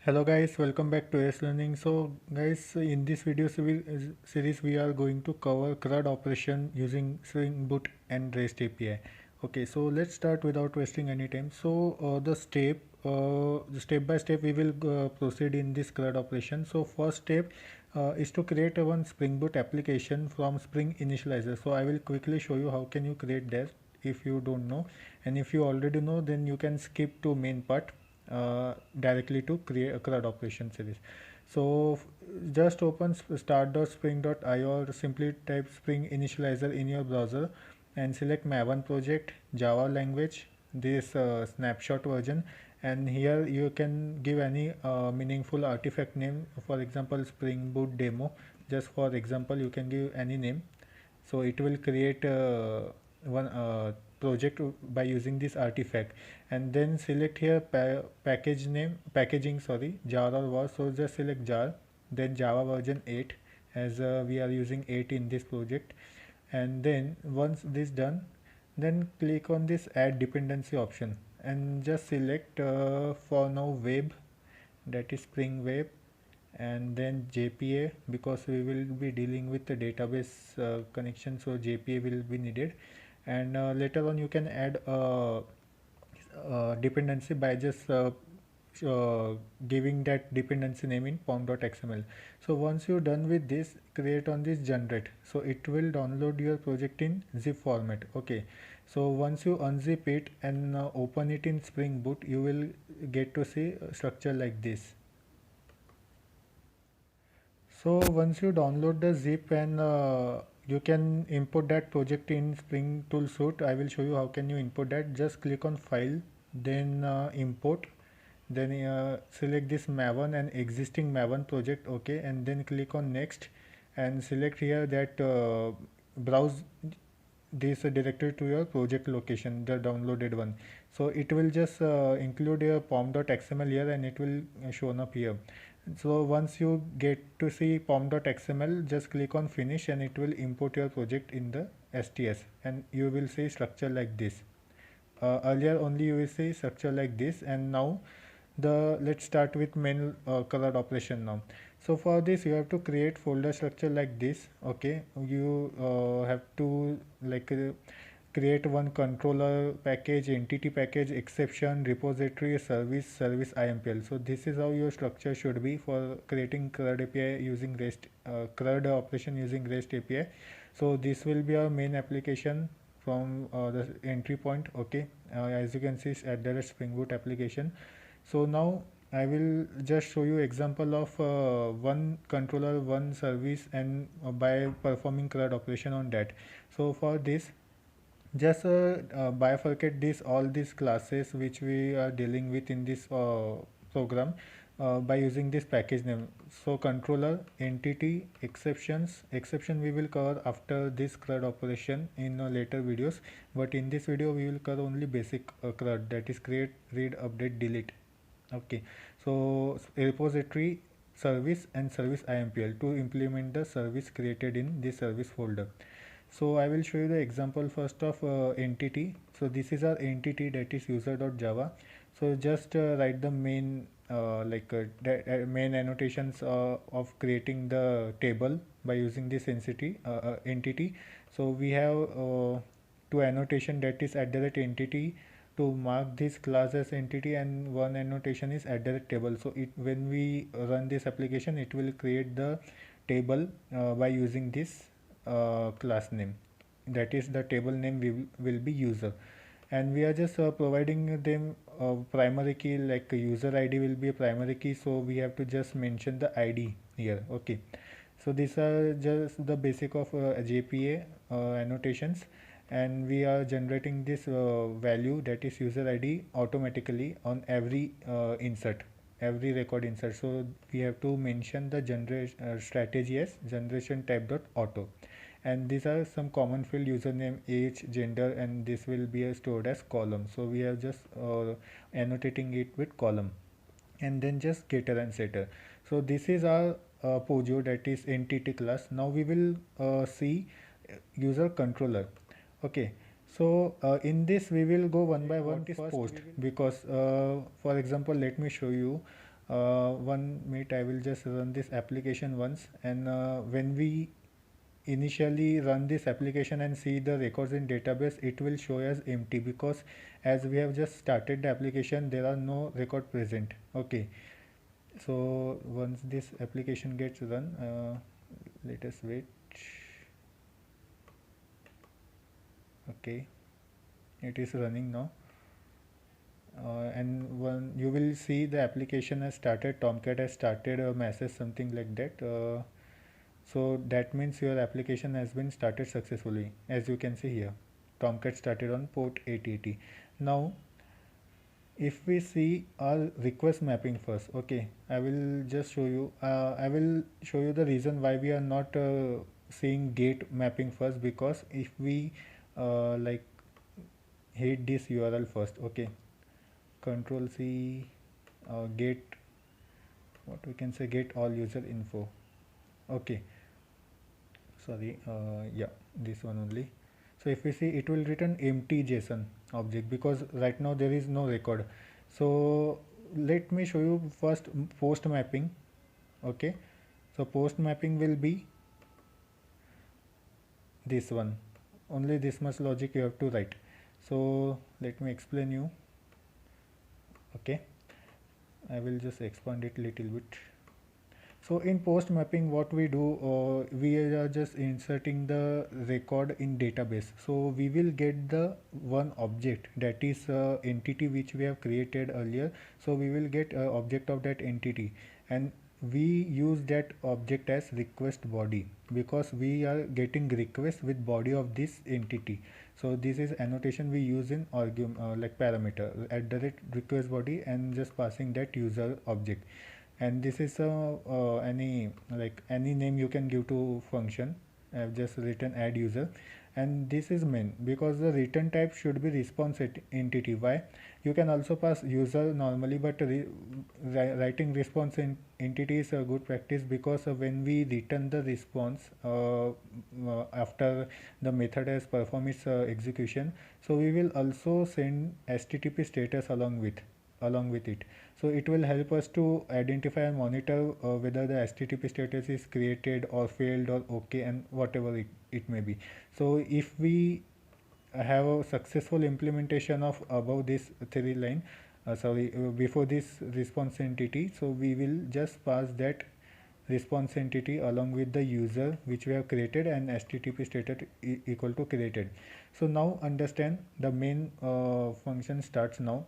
Hello guys, welcome back to AS Learning. So guys, in this video series we are going to cover CRUD operation using Spring Boot and REST API. Okay, so let's start without wasting any time. So the step by step we will proceed in this CRUD operation. So first step is to create a one Spring Boot application from Spring Initializer. So I will quickly show you how can you create that if you don't know, and if you already know then you can skip to main part directly to create a CRUD operation series. So just open start.spring.io or simply type Spring Initializer in your browser and select Maven project, Java language, this snapshot version, and here you can give any meaningful artifact name. For example, Spring Boot demo. Just for example, you can give any name, so it will create one project by using this artifact. And then select here packaging, sorry, jar or var. So just select jar, then Java version 8, as we are using 8 in this project. And then once this done, then click on this add dependency option and just select for now web, that is Spring Web, and then JPA, because we will be dealing with the database connection, so JPA will be needed. And later on you can add dependency by just giving that dependency name in pom.xml. So once you're done with this, create on this generate, so it will download your project in zip format. Okay, so once you unzip it and open it in Spring Boot, you will get to see a structure like this. So once you download the zip and you can import that project in Spring Tool Suite. I will show you how can you import that. Just click on file, then import, then select this Maven and existing Maven project. Okay, and then click on next and select here that browse this directory to your project location, the downloaded one. So it will just include your pom.xml here and it will shown up here. So once you get to see pom.xml, just click on finish and it will import your project in the STS, and you will see structure like this. Earlier only you will see structure like this, and now let's start with main CRUD operation now. So for this you have to create folder structure like this. Okay, you have to create one controller package, entity package, exception, repository, service IMPL. So this is how your structure should be for creating CRUD API using REST, CRUD operation using REST API. So this will be our main application from the entry point. Okay, as you can see, at the Spring Boot application. So now I will just show you example of one controller, one service, and by performing CRUD operation on that. So for this, just bifurcate this all these classes which we are dealing with in this program by using this package name. So controller, entity, exception we will cover after this CRUD operation in later videos, but in this video we will cover only basic CRUD, that is create, read, update, delete. Okay, so repository, service, and service IMPL to implement the service created in this service folder. So I will show you the example first of entity. So this is our entity, that is user.java. So just write the main main annotations of creating the table by using this entity. So we have two annotation, that is at the rate entity to mark this class as entity, and one annotation is at the table. So it, when we run this application, it will create the table by using this class name, that is the table name will be user. And we are just providing them primary key, like user ID will be a primary key, so we have to just mention the ID here. Okay, so these are just the basic of JPA annotations, and we are generating this value, that is user ID, automatically on every insert, every record insert. So we have to mention the generation strategy as generation type dot auto, and these are some common field: username, age, gender, and this will be stored as column. So we are just annotating it with column, and then just getter and setter. So this is our Pojo, that is entity class. Now we will see user controller. Okay, so in this we will go one by one. What is post? Because for example, let me show you. One minute, I will just run this application once, and when we initially run this application and see the records in database, it will show as empty, because as we have just started the application, there are no record present. Okay, so once this application gets run, let us wait. Okay, it is running now. And when you will see the application has started, Tomcat has started a message, something like that. So that means your application has been started successfully. As you can see here, Tomcat started on port 880. Now if we see our request mapping first, okay, I will just show you, I will show you the reason why we are not seeing gate mapping first, because if we like hit this URL first, okay, control C, get, what we can say, get all user info. Okay, sorry, yeah, this one only. So if we see, it will return empty JSON object, because right now there is no record. So let me show you first post mapping. Okay, so post mapping will be this one, only this much logic you have to write. So let me explain you. Okay, I will just expand it little bit. So in post mapping, what we do, we are just inserting the record in database. So we will get the one object, that is entity which we have created earlier. So we will get object of that entity, and we use that object as request body, because we are getting request with body of this entity. So this is annotation we use in argument, like parameter at the request body, and just passing that user object. And this is any, like any name you can give to function. I have just written add user, and this is main, because the return type should be response entity. Why? You can also pass user normally, but writing response entity is a good practice, because when we return the response after the method has performed its execution, so we will also send HTTP status along with it. So it will help us to identify and monitor whether the HTTP status is created or failed or okay, and whatever it may be. So if we have a successful implementation of above this three line, before this response entity, so we will just pass that response entity along with the user which we have created, and HTTP status equal to created. So now understand, the main function starts now.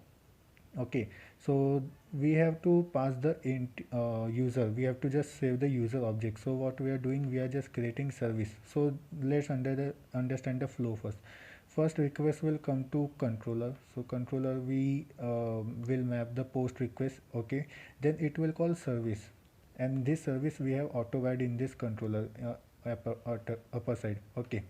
Okay, so we have to pass the user, we have to just save the user object. So what we are doing, we are just creating service. So let's understand the flow first. First request will come to controller. So controller, we will map the post request. Okay, then it will call service, and this service we have auto add in this controller upper side. Okay,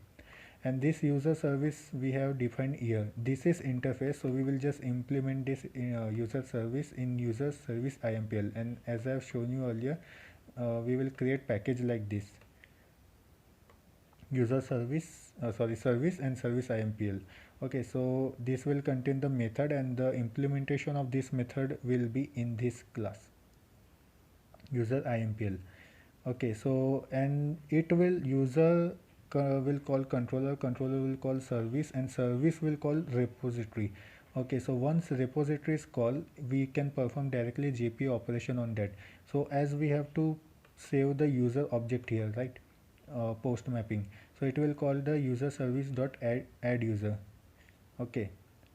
and this user service we have defined here. This is interface, so we will just implement this user service in user service IMPL, and as I have shown you earlier, we will create package like this: user service, service and service IMPL. Okay, so this will contain the method, and the implementation of this method will be in this class user IMPL. Okay, so and it will user will call controller, controller will call service, and service will call repository. Okay, so once repository is called, we can perform directly GPU operation on that. So as we have to save the user object here, right, post mapping, so it will call the user service dot add user. Okay,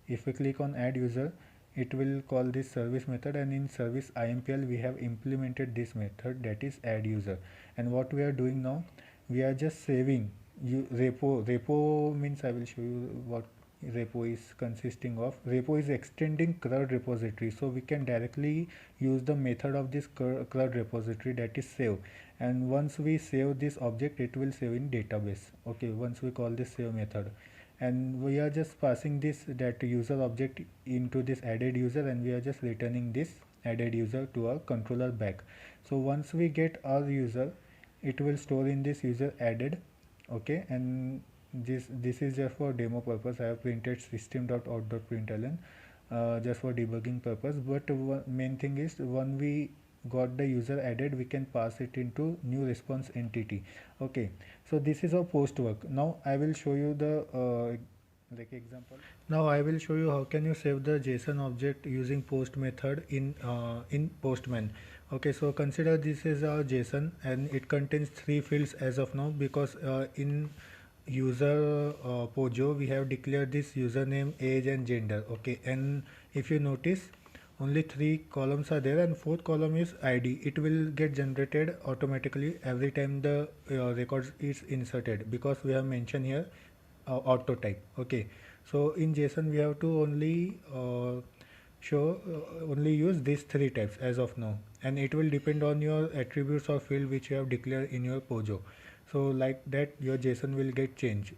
if we click on add user, it will call this service method, and in service IMPL we have implemented this method, that is add user. And what we are doing now, we are just saving repo means, I will show you what repo is consisting of. Repo is extending CRUD repository, so we can directly use the method of this CRUD repository, that is save. And once we save this object, it will save in database. Okay, once we call this save method, and we are just passing this that user object into this added user, and we are just returning this added user to our controller back. So once we get our user, it will store in this user added. Okay, and this is just for demo purpose. I have printed system.out.println. just for debugging purpose. But main thing is, when we got the user added, we can pass it into new response entity. Okay, so this is our post work. Now I will show you the like example. Now I will show you how can you save the JSON object using post method in Postman. Okay, so consider this is our JSON and it contains three fields as of now, because in user Pojo we have declared this username, age and gender. Okay, and if you notice, only three columns are there and fourth column is ID. It will get generated automatically every time the record is inserted, because we have mentioned here auto type. Okay, so in JSON we have to only only use these three types as of now, and it will depend on your attributes or field which you have declared in your Pojo. So like that your JSON will get changed.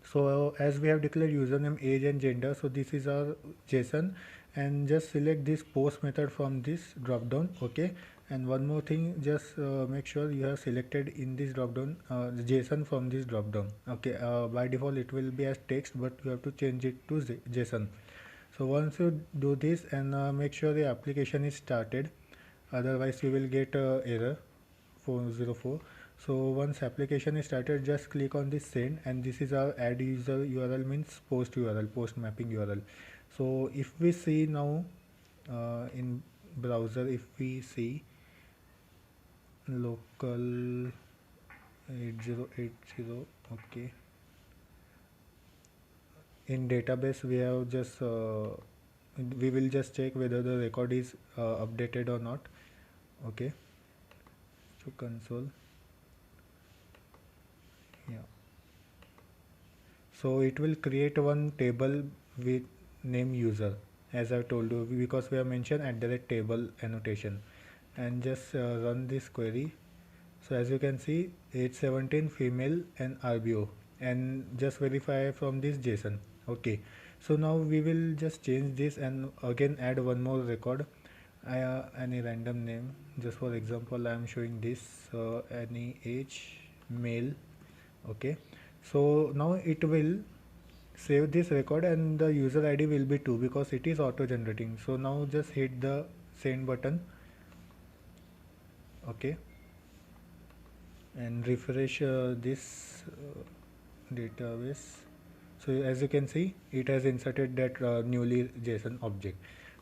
So as we have declared username, age and gender, so this is our JSON, and just select this post method from this drop down. Okay, and one more thing, just make sure you have selected in this drop down the JSON from this drop down. Okay, by default it will be as text, but you have to change it to JSON. So once you do this, and make sure the application is started, otherwise you will get error 404. So once application is started, just click on this send, and this is our add user URL, means post URL, post mapping URL. So if we see now in browser, if we see local 8080, okay, in database we have just we will just check whether the record is updated or not. Okay, so console, yeah, so it will create one table with name user, as I told you, because we have mentioned at the table annotation, and just run this query. So as you can see, age 17, female and RBO, and just verify from this JSON. Okay, so now we will just change this and again add one more record, any random name. Just for example, I am showing this any age, male. Okay, so now it will save this record and the user ID will be 2, because it is auto generating. So now just hit the send button. Okay, and refresh this database. So as you can see, it has inserted that newly JSON object.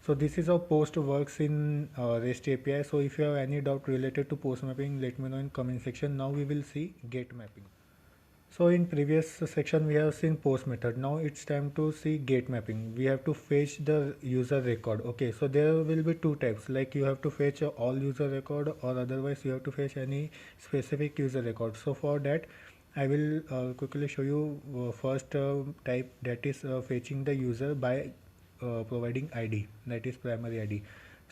So this is how post works in REST API. So if you have any doubt related to post mapping, let me know in comment section. Now we will see get mapping. So in previous section we have seen post method. Now it's time to see get mapping. We have to fetch the user record. Okay, so there will be two types, like you have to fetch all user record, or otherwise you have to fetch any specific user record. So for that I will quickly show you first type, that is fetching the user by providing ID, that is primary ID.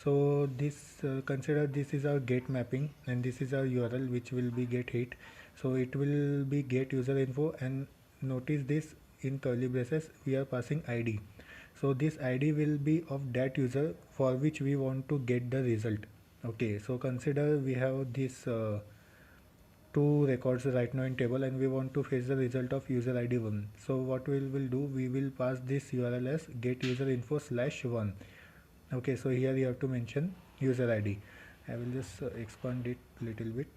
So this consider this is our get mapping, and this is our URL which will be get hit. So it will be get user info, and notice this in curly braces we are passing ID. So this ID will be of that user for which we want to get the result. Okay, so consider we have this two records right now in table, and we want to fetch the result of user ID 1. So what we will do, we will pass this URL as get user info /1. Okay, so here you have to mention user ID. I will just expand it little bit,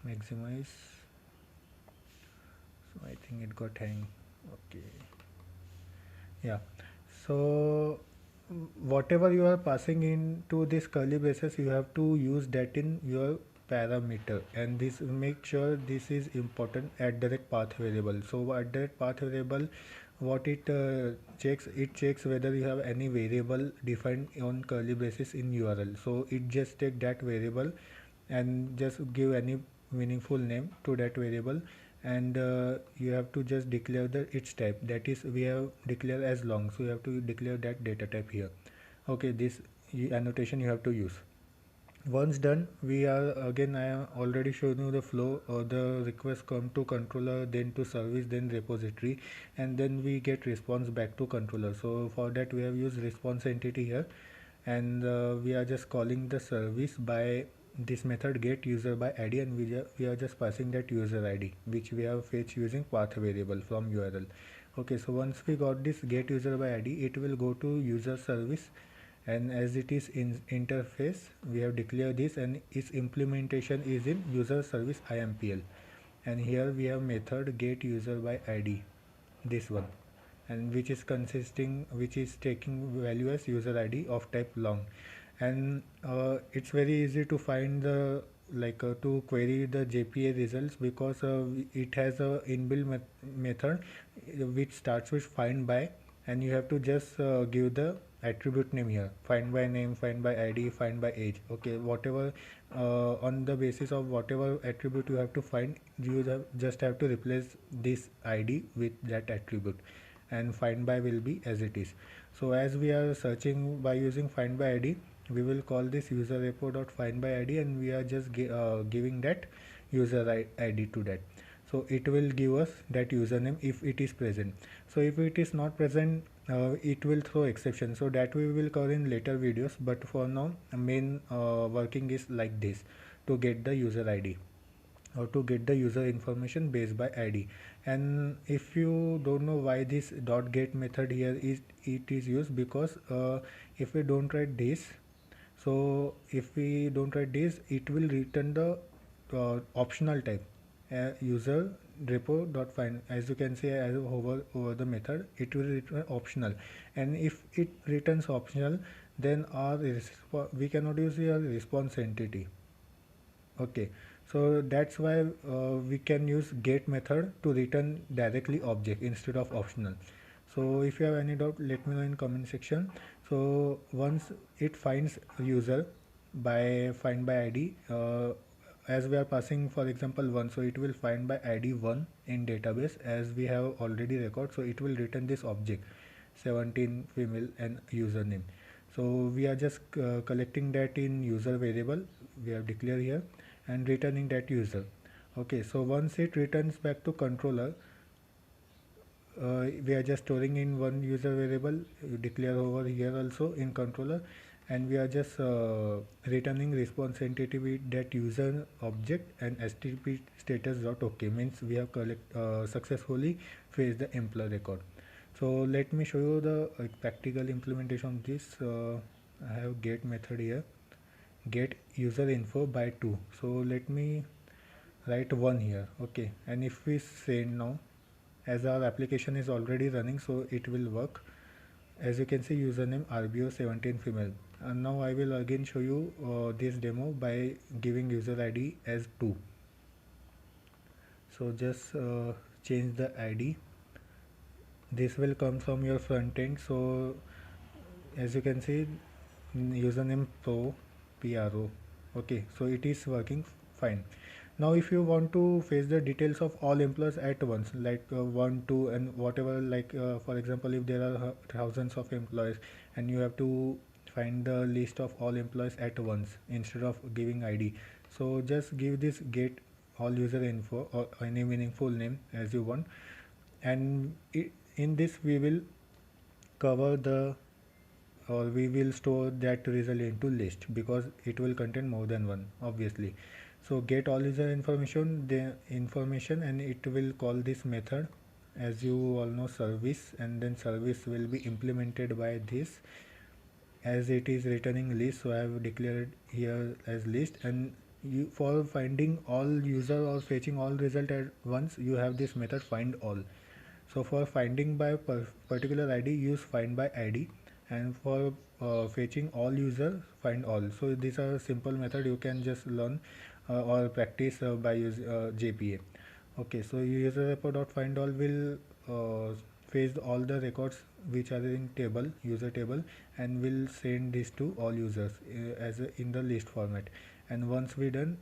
maximize. So I think it got hang. Okay, yeah, so whatever you are passing into this curly braces, you have to use that in your parameter, and this make sure this is important at direct path variable. So at direct path variable, what it checks, it checks whether you have any variable defined on curly braces in URL. So it just take that variable and just give any meaningful name to that variable, and you have to just declare the its type, that is we have declared as long, so you have to declare that data type here. Okay, this annotation you have to use. Once done, we are again, I have already shown you the flow, or the request come to controller, then to service, then repository, and then we get response back to controller. So for that we have used response entity here, and we are just calling the service by this method get user by ID, and we are just passing that user ID which we have fetched using path variable from URL. Okay, so once we got this get user by id, it will go to user service, and as it is in interface, we have declared this, and its implementation is in user service IMPL. And here we have method get user by id, this one, and which is taking value as user id of type long. And it's very easy to find the to query the JPA results, because it has a inbuilt method which starts with find by, and you have to just give the attribute name here: find by name, find by id, find by age. Okay, whatever on the basis of whatever attribute you have to find, just have to replace this id with that attribute, and find by will be as it is. So as we are searching by using find by id, we will call this user repo dot find by id, and we are just giving that user id to that. So it will give us that username if it is present. So if it is not present, it will throw exception, so that we will cover in later videos. But for now, main working is like this, to get the user id or to get the user information based by id. And if you don't know why this dot get method here is used, because if we don't write this, so if we don't write this, it will return the optional type, user repo dot find. As you can see, as I hover over the method, it will return optional. And if it returns optional, then we cannot use your response entity. Okay, so that's why we can use get method to return directly object instead of optional. So if you have any doubt, let me know in comment section. So once it finds user by find by id, as we are passing for example 1, so it will find by id 1 in database, as we have already record. So it will return this object 17 female and username. So we are just collecting that in user variable we have declared here, and returning that user. Okay, so once it returns back to controller, we are just storing in one user variable, you declare over here also in controller, and we are just returning response entity with that user object, and stp status dot okay means we have successfully fetched the employee record. So let me show you the practical implementation of this. I have get method here, get user info by 2. So let me write 1 here. Okay, and if we send now, as our application is already running, so it will work. As you can see, username RBO17 female. And now I will again show you this demo by giving user ID as 2. So just change the ID. This will come from your front end. So as you can see, username pro. Okay, so it is working fine. Now if you want to fetch the details of all employees at once, like 1 2 and whatever, for example, if there are thousands of employees and you have to find the list of all employees at once instead of giving id, so just give this get all user info or any meaningful name as you want, and in this we will cover the, or we will store that result into list, because it will contain more than one obviously. So get all user information, and it will call this method, as you all know, service, and then service will be implemented by this, as it is returning list. So I have declared here as list, and you, for finding all user or fetching all result at once, you have this method find all. So for finding by particular id, use find by id, and for fetching all users, find all. So these are simple method you can just learn or practice by use JPA. Okay, so user repo dot find all will fetch all the records which are in table, user table, and will send this to all users in the list format. And once we done,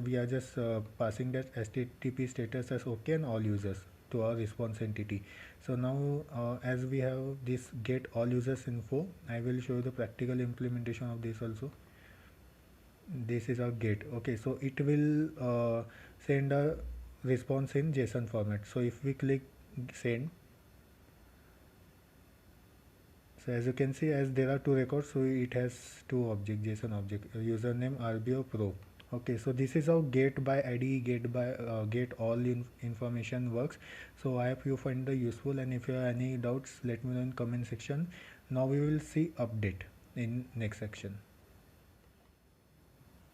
we are just passing that http status as okay and all users to our response entity. So now as we have this get all users info, I will show you the practical implementation of this also. This is our get. Okay, so it will send a response in JSON format. So if we click send, so as you can see, as there are two records, so it has two object, JSON object, username RBO pro. Okay, so this is how get by id, get all information works. So I hope you find the useful, and if you have any doubts, let me know in comment section. Now we will see update in next section.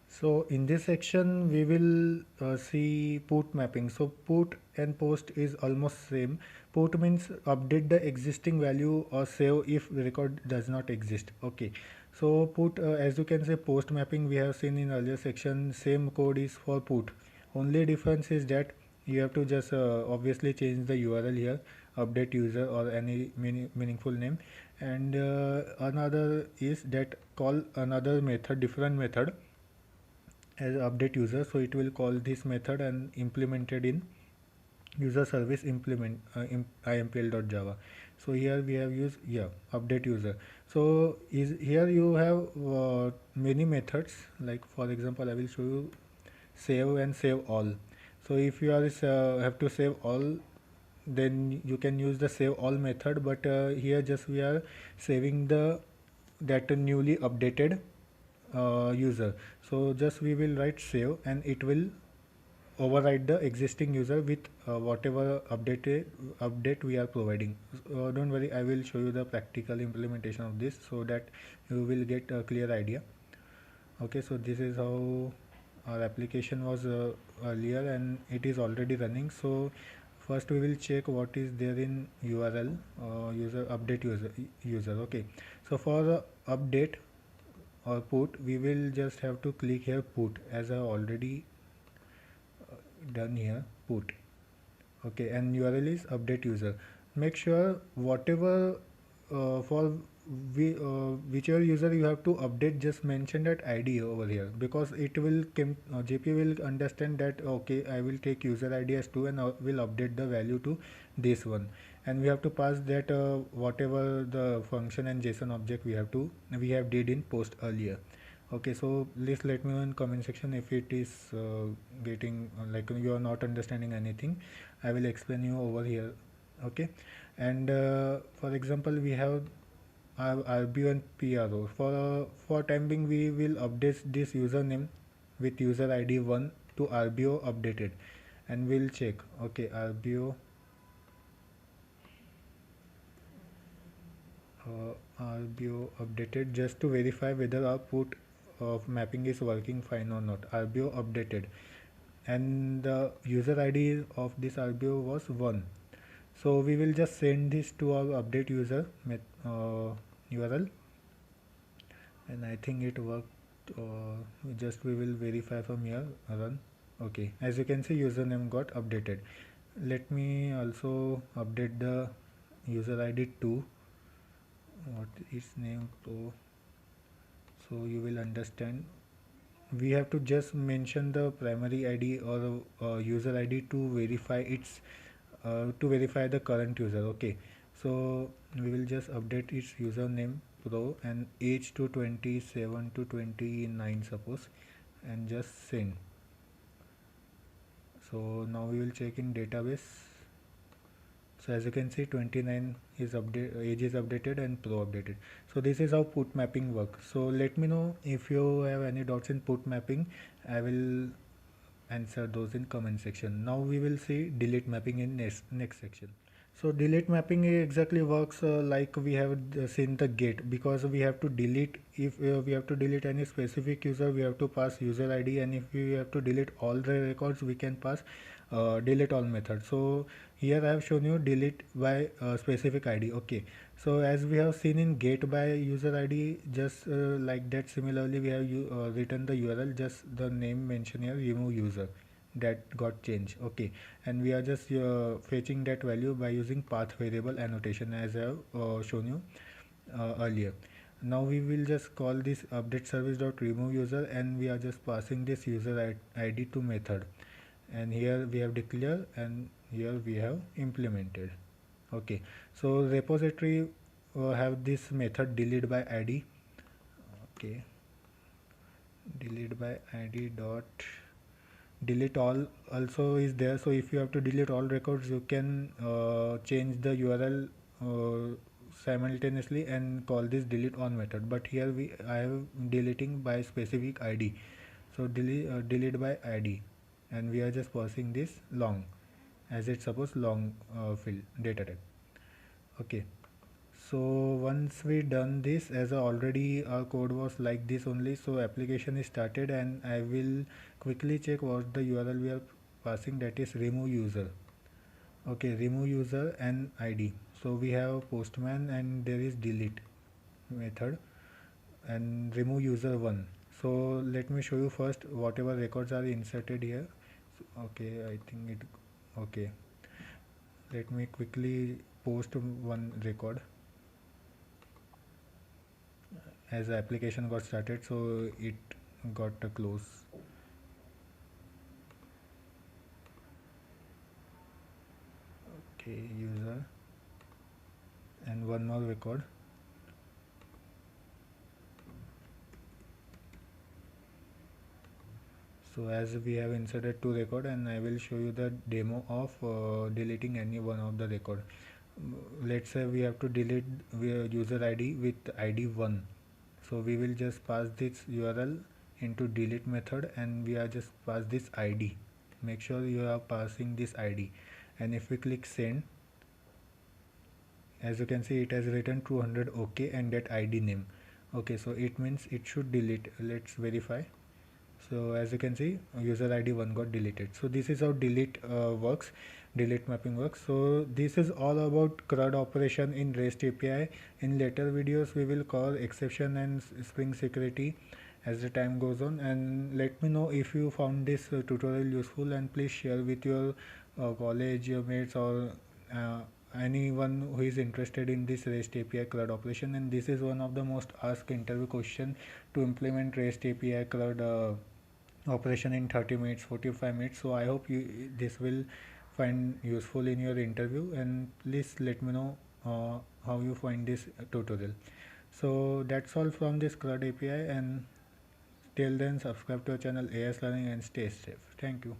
So in this section we will see put mapping. So put and post is almost same. Put means update the existing value or save if record does not exist. Okay. So put, as you can say, post mapping we have seen in earlier section. Same code is for put. Only difference is that you have to just obviously change the URL here, update user or any meaningful name, and another is that call another method, different method as update user. So it will call this method and implemented in user service implement impl.java. So here we have used, yeah, update user. So is here you have many methods, like for example I will show you save and save all. So if you are have to save all, then you can use the save all method, but here just we are saving the that newly updated user. So just we will write save and it will override the existing user with whatever update we are providing. Don't worry, I will show you the practical implementation of this so that you will get a clear idea. Okay, so this is how our application was earlier, and it is already running. So first we will check what is there in URL, user update user. Okay, so for the update or put, we will just have to click here put, as I already done here, put. Okay, and URL is update user. Make sure whatever for whichever user you have to update, just mention that ID over here, because it will JP will understand that okay, I will take user ID as 2 and will update the value to this one, and we have to pass that whatever the function and JSON object we have did in post earlier. Okay, so please let me know in comment section if it is getting like you are not understanding anything. I will explain you over here. Okay, and for example we have our RBO and PRO. For time being we will update this username with user ID 1 to RBO updated, and we'll check. Okay, RBO updated, just to verify whether our put of mapping is working fine or not. RBO updated, and the user ID of this RBO was 1. So we will just send this to our update user URL, and I think it worked. Just we will verify from here, run. Okay, as you can see, username got updated. Let me also update the user ID to what is name pro, so you will understand. We have to just mention the primary ID or user ID to verify its to verify the current user. Okay, so we will just update its username pro and age to 27 to 29 suppose, and just send. So now we will check in database. So as you can see, 29 is age is updated and pro updated. So this is how put mapping works. So let me know if you have any doubts in put mapping. I will answer those in comment section. Now we will see delete mapping in next section. So delete mapping exactly works like we have seen the get, because we have to delete, if we have to delete any specific user, we have to pass user ID, and if we have to delete all the records, we can pass delete all method. So here I have shown you delete by specific ID. Okay, so as we have seen in get by user ID, just like that, similarly we have written the URL, just the name mentioned here, remove user, that got changed. Okay, and we are just fetching that value by using path variable annotation, as I have shown you earlier. Now we will just call this update service dot remove user, and we are just passing this user ID to method, and here we have declare, and here we have implemented. Okay, so repository have this method delete by ID. Okay, delete by ID dot delete all also is there. So if you have to delete all records, you can change the URL simultaneously and call this delete on method, but here I am deleting by specific ID. So delete by id, and we are just passing this long, as it suppose long field data type. Okay, so once we done this, as already our code was like this only, so application is started, and I will quickly check what the URL we are passing, that is remove user. Okay, remove user and id. So we have postman and there is delete method and remove user 1. So let me show you first whatever records are inserted here. So, okay, I think it, okay, let me quickly post one record as the application got started, so it got a close. Okay, user and one more record. So as we have inserted two record, and I will show you the demo of deleting any one of the record. Let's say we have to delete user id with id 1. So we will just pass this URL into delete method, and we are just pass this id. Make sure you are passing this id, and if we click send, as you can see it has written 200 okay and that id name. Okay, so it means it should delete. Let's verify. So as you can see, user id 1 got deleted. So this is how delete works, delete mapping works. So this is all about CRUD operation in REST API. In later videos we will cover exception and Spring security as the time goes on. And let me know if you found this tutorial useful, and please share with your college mates or uh, anyone who is interested in this REST API CRUD operation. And this is one of the most asked interview question, to implement REST API CRUD operation in 30 minutes, 45 minutes. So I hope you this will find useful in your interview, and please let me know how you find this tutorial. So that's all from this CRUD API, and till then subscribe to our channel AS Learning and stay safe. Thank you.